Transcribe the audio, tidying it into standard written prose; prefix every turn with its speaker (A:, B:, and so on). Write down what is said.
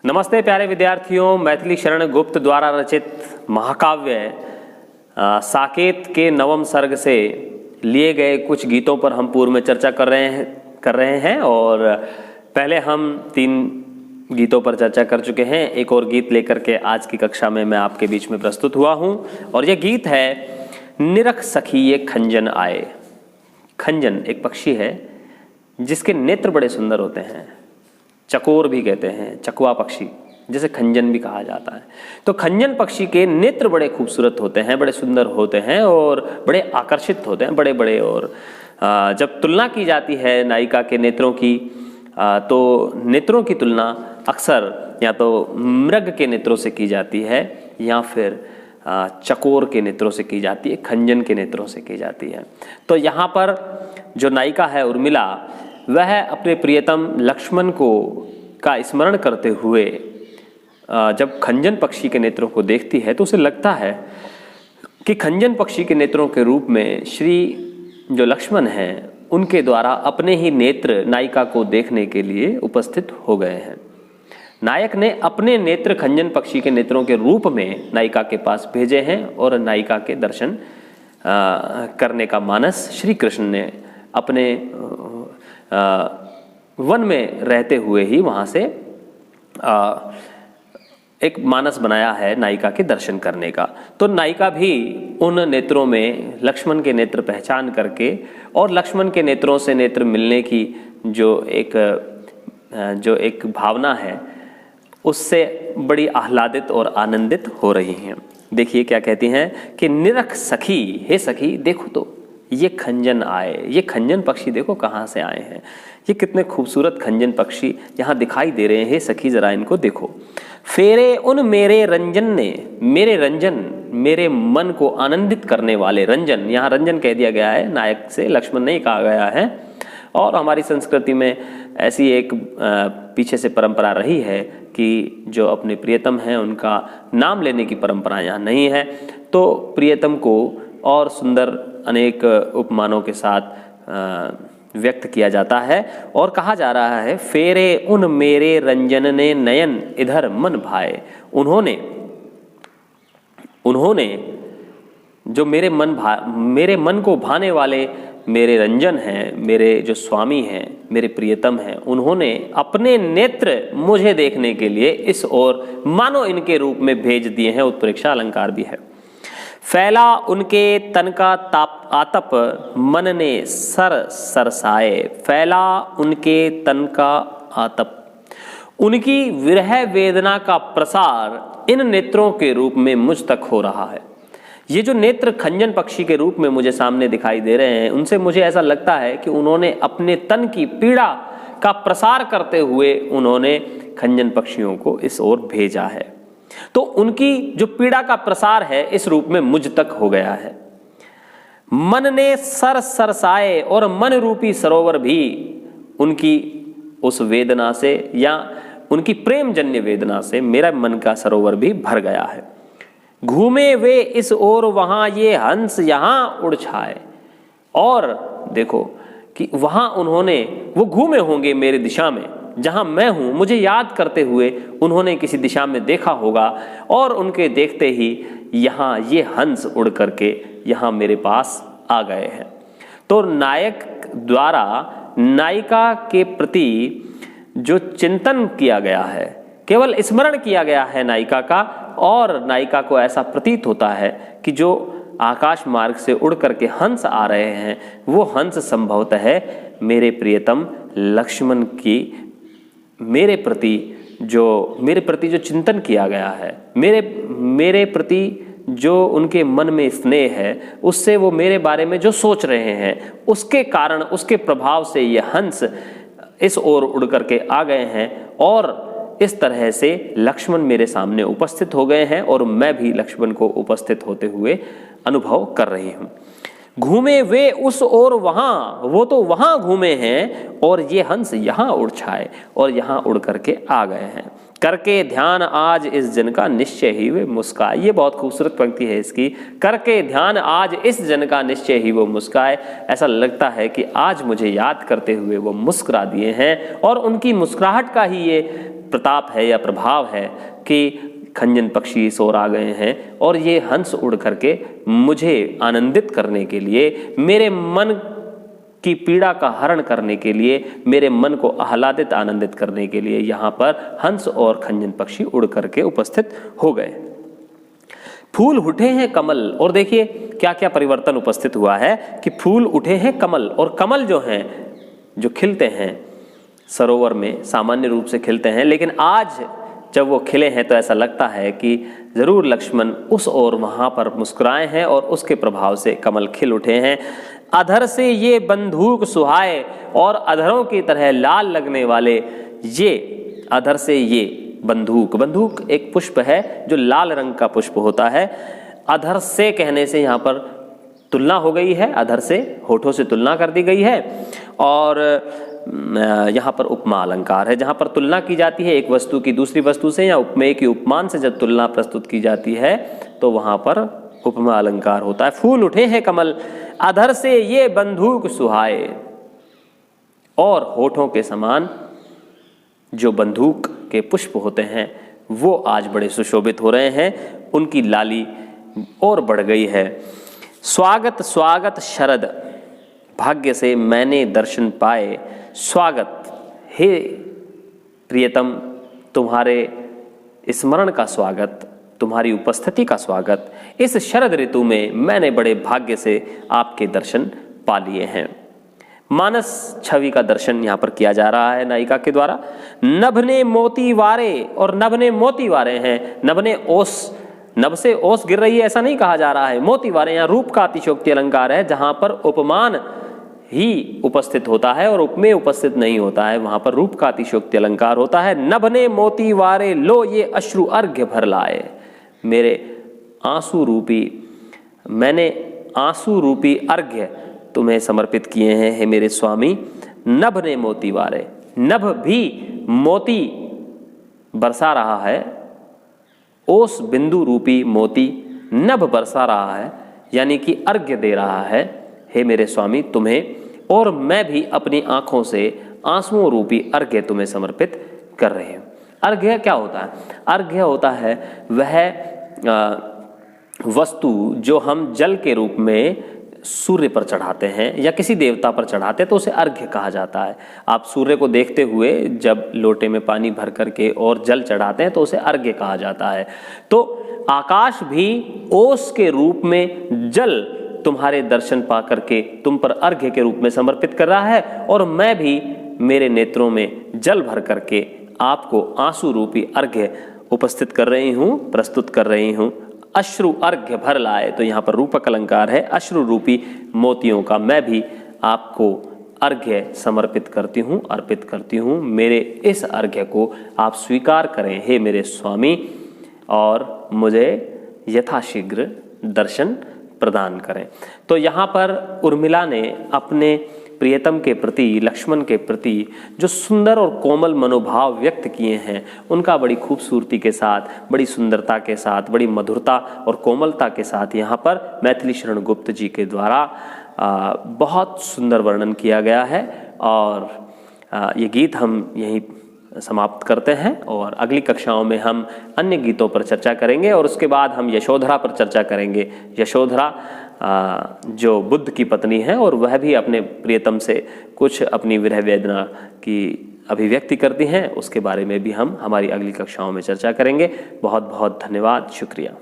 A: नमस्ते प्यारे विद्यार्थियों, मैथिली शरण गुप्त द्वारा रचित महाकाव्य साकेत के नवम सर्ग से लिए गए कुछ गीतों पर हम पूर्व में चर्चा कर रहे हैं और पहले हम 3 गीतों पर चर्चा कर चुके हैं। एक और गीत लेकर के आज की कक्षा में मैं आपके बीच में प्रस्तुत हुआ हूं और यह गीत है निरख सखी ये खंजन आए। खंजन एक पक्षी है जिसके नेत्र बड़े सुंदर होते हैं, चकोर भी कहते हैं, चकवा पक्षी जिसे खंजन भी कहा जाता है। तो खंजन पक्षी के नेत्र बड़े खूबसूरत होते हैं, बड़े सुंदर होते हैं और बड़े आकर्षित होते हैं, बड़े बड़े। और जब तुलना की जाती है नायिका के नेत्रों की तो नेत्रों की तुलना अक्सर या तो मृग के नेत्रों से की जाती है या फिर चकोर के नेत्रों से की जाती है, खंजन के नेत्रों से की जाती है। तो यहाँ पर जो नायिका है उर्मिला, वह अपने प्रियतम लक्ष्मण का स्मरण करते हुए जब खंजन पक्षी के नेत्रों को देखती है तो उसे लगता है कि खंजन पक्षी के नेत्रों के रूप में श्री जो लक्ष्मण हैं उनके द्वारा अपने ही नेत्र नायिका को देखने के लिए उपस्थित हो गए हैं। नायक ने अपने नेत्र खंजन पक्षी के नेत्रों के रूप में नायिका के पास भेजे हैं और नायिका के दर्शन करने का मानस श्री कृष्ण ने अपने वन में रहते हुए ही वहाँ से एक मानस बनाया है नायिका के दर्शन करने का। तो नायिका भी उन नेत्रों में लक्ष्मण के नेत्र पहचान करके और लक्ष्मण के नेत्रों से नेत्र मिलने की जो एक भावना है उससे बड़ी आह्लादित और आनंदित हो रही हैं। देखिए क्या कहती हैं कि निरख सखी, हे सखी देखो तो ये खंजन आए। ये खंजन पक्षी देखो कहाँ से आए हैं, ये कितने खूबसूरत खंजन पक्षी यहाँ दिखाई दे रहे हैं। हे सखी जरा इनको देखो। फेरे उन मेरे रंजन ने, मेरे रंजन मेरे मन को आनंदित करने वाले रंजन, यहाँ रंजन कह दिया गया है, नायक से लक्ष्मण नहीं कहा गया है। और हमारी संस्कृति में ऐसी एक पीछे से परंपरा रही है कि जो अपने प्रियतम हैं उनका नाम लेने की परंपरा यहाँ नहीं है। तो प्रियतम को और सुंदर अनेक उपमानों के साथ व्यक्त किया जाता है और कहा जा रहा है फेरे उन मेरे रंजन ने नयन इधर मन भाए। उन्होंने जो मेरे मन को भाने वाले मेरे रंजन हैं, मेरे जो स्वामी हैं, मेरे प्रियतम हैं, उन्होंने अपने नेत्र मुझे देखने के लिए इस ओर मानो इनके रूप में भेज दिए हैं। उत्प्रेक्षा अलंकार भी है। फैला उनके तन का ताप आतप मन ने सरसाए। फैला उनके तन का आतप, उनकी विरह वेदना का प्रसार इन नेत्रों के रूप में मुझ तक हो रहा है। ये जो नेत्र खंजन पक्षी के रूप में मुझे सामने दिखाई दे रहे हैं, उनसे मुझे ऐसा लगता है कि उन्होंने अपने तन की पीड़ा का प्रसार करते हुए उन्होंने खंजन पक्षियों को इस ओर भेजा है। तो उनकी जो पीड़ा का प्रसार है इस रूप में मुझ तक हो गया है। मन ने सरसाए, और मन रूपी सरोवर भी उनकी उस वेदना से या उनकी प्रेम जन्य वेदना से मेरा मन का सरोवर भी भर गया है। घूमे वे इस ओर वहां ये हंस यहां उड़ छाए। और देखो कि वहां वो घूमे होंगे मेरे दिशा में, जहां मैं हूं मुझे याद करते हुए उन्होंने किसी दिशा में देखा होगा और उनके देखते ही यहाँ ये हंस उड़ करके यहाँ मेरे पास आ गए हैं। तो नायक द्वारा नायिका के प्रति जो चिंतन किया गया है, केवल स्मरण किया गया है नायिका का, और नायिका को ऐसा प्रतीत होता है कि जो आकाश मार्ग से उड़ करके हंस आ रहे हैं वो हंस संभवतः है मेरे प्रियतम लक्ष्मण की मेरे प्रति जो चिंतन किया गया है, मेरे प्रति जो उनके मन में स्नेह है, उससे वो मेरे बारे में जो सोच रहे हैं उसके कारण, उसके प्रभाव से ये हंस इस ओर उड़ करके आ गए हैं और इस तरह से लक्ष्मण मेरे सामने उपस्थित हो गए हैं और मैं भी लक्ष्मण को उपस्थित होते हुए अनुभव कर रही हूँ। घूमे वे उस ओर वहां, वो तो वहां घूमे हैं और ये हंस यहाँ उड़ छाए और यहाँ उड़ करके आ गए हैं। करके ध्यान आज इस जन का निश्चय ही वे मुस्काए। ये बहुत खूबसूरत पंक्ति है इसकी, करके ध्यान आज इस जन का निश्चय ही वो मुस्काए। ऐसा लगता है कि आज मुझे याद करते हुए वो मुस्कुरा दिए हैं, और उनकी मुस्कुराहट का ही ये प्रताप है या प्रभाव है कि खंजन पक्षी इस ओर आ गए हैं और ये हंस उड़ करके मुझे आनंदित करने के लिए, मेरे मन की पीड़ा का हरण करने के लिए, मेरे मन को आह्लादित आनंदित करने के लिए यहाँ पर हंस और खंजन पक्षी उड़ करके उपस्थित हो गए। फूल उठे हैं कमल, और देखिए क्या क्या परिवर्तन उपस्थित हुआ है कि फूल उठे हैं कमल, और कमल जो हैं, जो खिलते हैं सरोवर में सामान्य रूप से खिलते हैं, लेकिन आज जब वो खिले हैं तो ऐसा लगता है कि जरूर लक्ष्मण उस ओर वहाँ पर मुस्कुराए हैं और उसके प्रभाव से कमल खिल उठे हैं। अधर से ये बंदूक सुहाए, और अधरों की तरह लाल लगने वाले ये, अधर से ये बंदूक, बंदूक एक पुष्प है जो लाल रंग का पुष्प होता है। अधर से कहने से यहाँ पर तुलना हो गई है, अधर से होठों से तुलना कर दी गई है, और यहाँ पर उपमा अलंकार है जहाँ पर तुलना की जाती है एक वस्तु की दूसरी वस्तु से, या उपमेय की उपमान से जब तुलना प्रस्तुत की जाती है तो वहाँ पर उपमा अलंकार होता है। फूल उठे हैं कमल, अधर से ये बंदूक सुहाए, और होठों के समान जो बंदूक के पुष्प होते हैं वो आज बड़े सुशोभित हो रहे हैं, उनकी लाली और बढ़ गई है। स्वागत स्वागत शरद, भाग्य से मैंने दर्शन पाए। स्वागत, हे प्रियतम, तुम्हारे स्मरण का स्वागत, तुम्हारी उपस्थिति का स्वागत। इस शरद ऋतु में मैंने बड़े भाग्य से आपके दर्शन पा लिए हैं। मानस छवि का दर्शन यहाँ पर किया जा रहा है नायिका के द्वारा। नभ ने मोती वारे, और नभ ने मोती वारे हैं, नभ ने ओस, नभ से ओस गिर रही है ऐसा नहीं कहा जा रहा है, मोती वारे यहाँ रूप का अतिशयोक्ति अलंकार है जहाँ पर उपमान ही उपस्थित होता है और उपमेय उपस्थित नहीं होता है, वहां पर रूप का अतिशयोक्ति अलंकार होता है। नभ ने मोती वारे, लो ये अश्रु अर्घ्य भर लाए। मेरे आंसू रूपी, मैंने आंसू रूपी अर्घ्य तुम्हें समर्पित किए हैं हे मेरे स्वामी। नभ ने मोती वारे, नभ भी मोती बरसा रहा है, ओस बिंदु रूपी मोती नभ बरसा रहा है, यानी कि अर्घ्य दे रहा है हे मेरे स्वामी तुम्हें, और मैं भी अपनी आंखों से आंसुओं रूपी अर्घ्य तुम्हें समर्पित कर रहे हैं। अर्घ्य क्या होता है? अर्घ्य होता है वह वस्तु जो हम जल के रूप में सूर्य पर चढ़ाते हैं या किसी देवता पर चढ़ाते हैं तो उसे अर्घ्य कहा जाता है। आप सूर्य को देखते हुए जब लोटे में पानी भर करके और जल चढ़ाते हैं तो उसे अर्घ्य कहा जाता है। तो आकाश भी ओस के रूप में जल तुम्हारे दर्शन पा करके तुम पर अर्घ्य के रूप में समर्पित कर रहा है, और मैं भी मेरे नेत्रों में जल भर करके आपको आंसू रूपी अर्घ्य उपस्थित कर रही हूँ, प्रस्तुत कर रही हूँ। अश्रु अर्घ्य भर लाए, तो यहाँ पर रूपक अलंकार है अश्रु रूपी मोतियों का। मैं भी आपको अर्घ्य समर्पित करती हूँ, अर्पित करती हूँ। मेरे इस अर्घ्य को आप स्वीकार करें हे मेरे स्वामी, और मुझे यथाशीघ्र दर्शन प्रदान करें। तो यहाँ पर उर्मिला ने अपने प्रियतम के प्रति, लक्ष्मण के प्रति जो सुंदर और कोमल मनोभाव व्यक्त किए हैं उनका बड़ी खूबसूरती के साथ, बड़ी सुंदरता के साथ, बड़ी मधुरता और कोमलता के साथ यहाँ पर मैथिली शरण गुप्त जी के द्वारा बहुत सुंदर वर्णन किया गया है। और ये गीत हम यहीं समाप्त करते हैं, और अगली कक्षाओं में हम अन्य गीतों पर चर्चा करेंगे, और उसके बाद हम यशोधरा पर चर्चा करेंगे। यशोधरा जो बुद्ध की पत्नी है और वह भी अपने प्रियतम से कुछ अपनी विरह वेदना की अभिव्यक्ति करती हैं, उसके बारे में भी हम हमारी अगली कक्षाओं में चर्चा करेंगे। बहुत बहुत धन्यवाद, शुक्रिया।